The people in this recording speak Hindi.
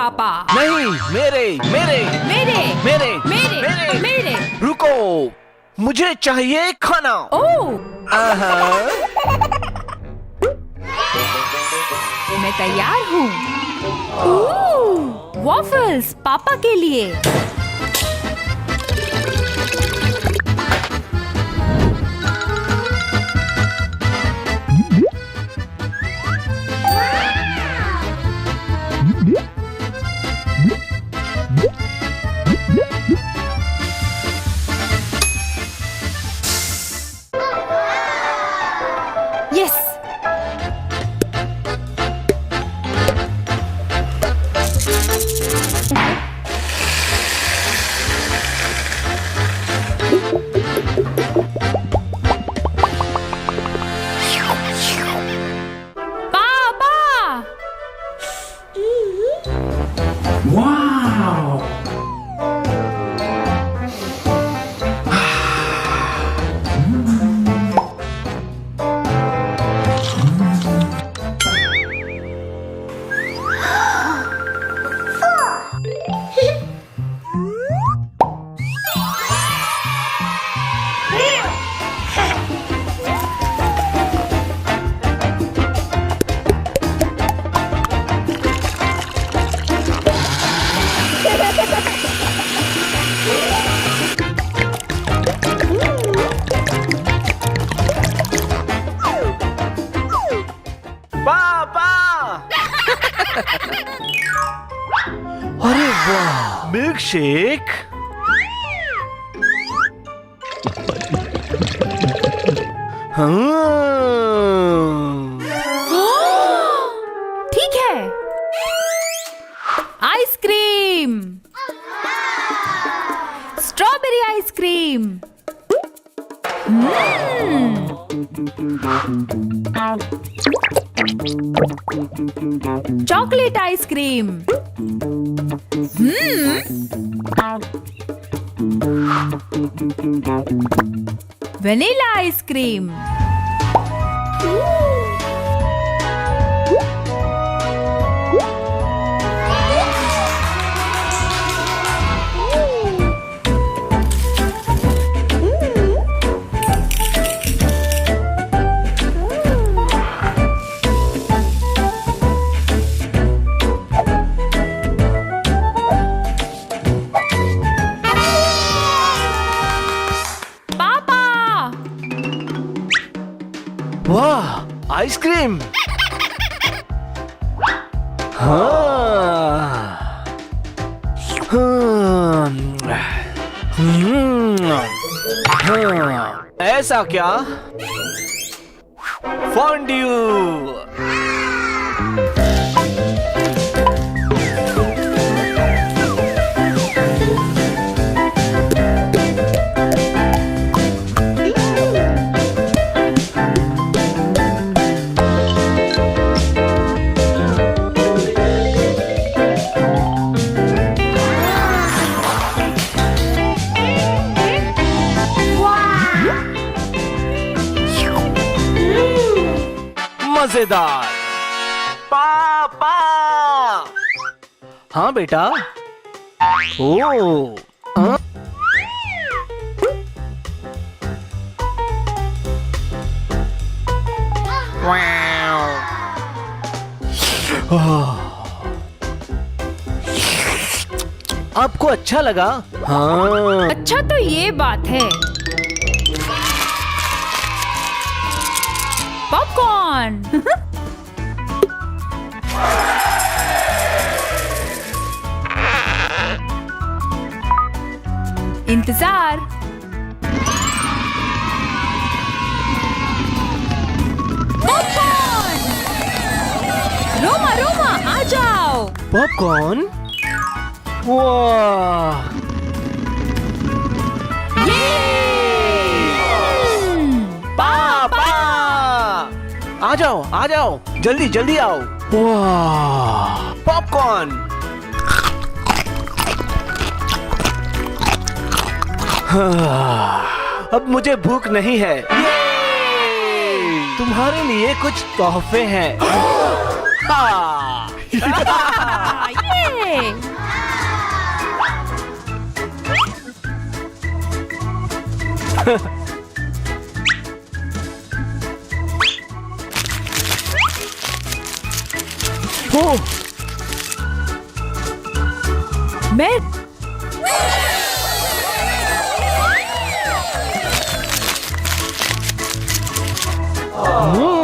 पापा। नहीं, मेरे मेरे मेरे मेरे मेरे मेरे। रुको, मुझे चाहिए खाना। ओह, मैं तैयार हूँ। वॉफल्स पापा के लिए। यस। पापा, Wow! पापा। अरे वाह, मिल्क शेक। ठीक है। Ice cream, strawberry ice cream. Chocolate ice cream. Vanilla ice cream. वाह, आइसक्रीम। हाँ। ऐसा क्या? फॉन्ड्यू। मजेदार। पापा। हाँ बेटा। ओ, आपको अच्छा लगा? हाँ। अच्छा तो ये बात है। पॉपकॉर्न। इंतजार। पॉपकॉर्न। रोमा रोमा आ जाओ। पॉपकॉर्न। वाह। पापा, आ जाओ, जल्दी जल्दी आओ। वाह, पॉपकॉर्न। अब मुझे भूख नहीं है। तुम्हारे लिए कुछ तोहफे हैं। ये ओह, मैं हम्म,